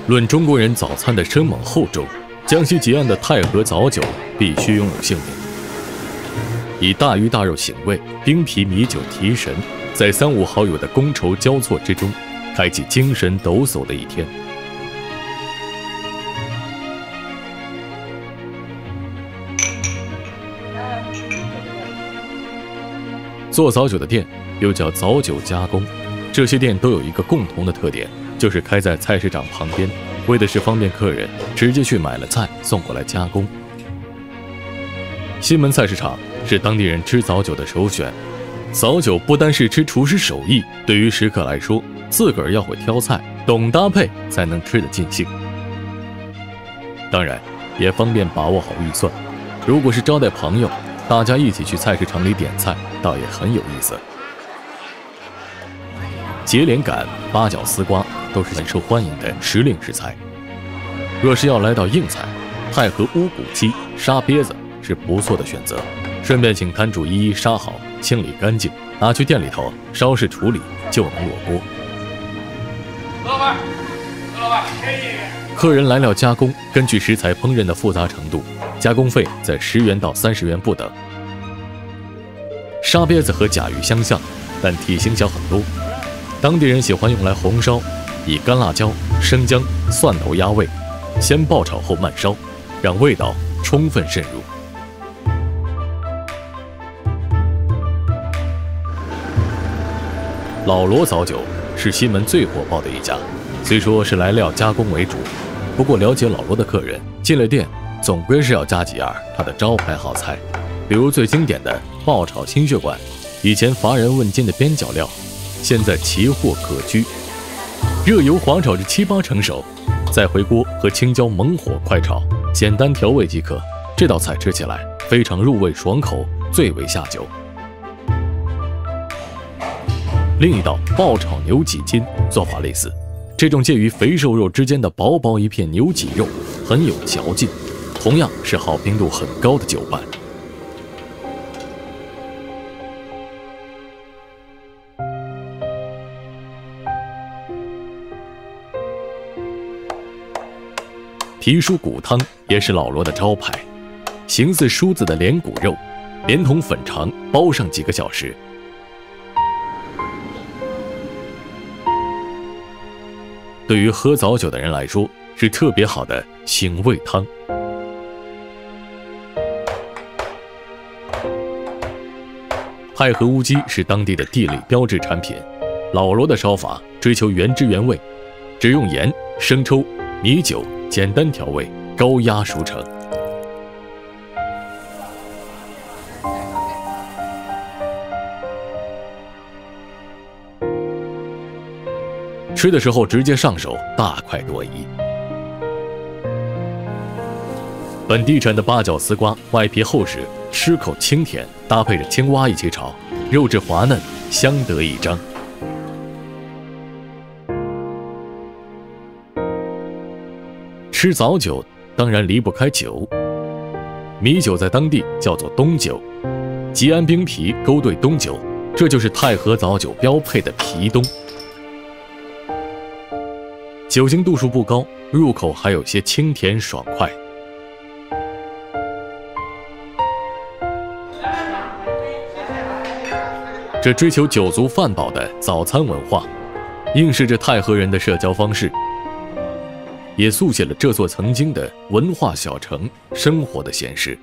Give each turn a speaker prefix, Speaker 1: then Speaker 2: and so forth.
Speaker 1: 论中国人早餐的生猛厚重，江西吉安的太和早酒必须拥有姓名。以大鱼大肉醒胃，冰皮米酒提神，在三五好友的觥筹交错之中，开启精神抖擞的一天。做早酒的店又叫早酒加工，这些店都有一个共同的特点，就是开在菜市场旁边，为的是方便客人直接去买了菜送过来加工。西门菜市场是当地人吃早酒的首选。早酒不单是吃厨师手艺，对于食客来说，自个儿要会挑菜，懂搭配，才能吃得尽兴。当然，也方便把握好预算。如果是招待朋友，大家一起去菜市场里点菜，倒也很有意思。节连杆、八角丝瓜都是很受欢迎的时令食材。若是要来到硬菜，太和乌骨鸡、沙鳖子是不错的选择。顺便请摊主一一杀好，清理干净，拿去店里头稍事处理就能落锅。
Speaker 2: 老板，
Speaker 1: 客人来料加工，根据食材烹饪的复杂程度，加工费在10元到30元不等。沙鳖子和甲鱼相像，但体型小很多。当地人喜欢用来红烧，以干辣椒、生姜、蒜头压味，先爆炒后慢烧，让味道充分渗入。老罗早酒是西门最火爆的一家，虽说是来料加工为主，不过了解老罗的客人进了店，总归是要加几样他的招牌好菜，比如最经典的爆炒心血管，以前乏人问津的边角料，现在奇货可居。热油滑炒至7、8成熟，再回锅和青椒猛火快炒，简单调味即可。这道菜吃起来非常入味爽口，最为下酒。另一道爆炒牛脊筋做法类似，这种介于肥瘦肉之间的薄薄一片牛脊肉很有嚼劲，同样是好评度很高的酒伴。皮酥骨汤也是老罗的招牌，形似梳子的连骨肉，连同粉肠煲上几个小时。对于喝早酒的人来说，是特别好的醒胃汤。太和乌鸡是当地的地理标志产品，老罗的烧法追求原汁原味，只用盐、生抽、米酒简单调味，高压熟成。吃的时候直接上手，大快朵颐。本地产的八角丝瓜，外皮厚实，吃口清甜，搭配着青蛙一起炒，肉质滑嫩，相得益彰。吃早酒当然离不开酒，米酒在当地叫做冬酒，吉安冰皮勾兑冬酒，这就是太和早酒标配的皮冬。酒精度数不高，入口还有些清甜爽快。这追求酒足饭饱的早餐文化，映射着太和人的社交方式，也速写了这座曾经的文化小城生活的闲适。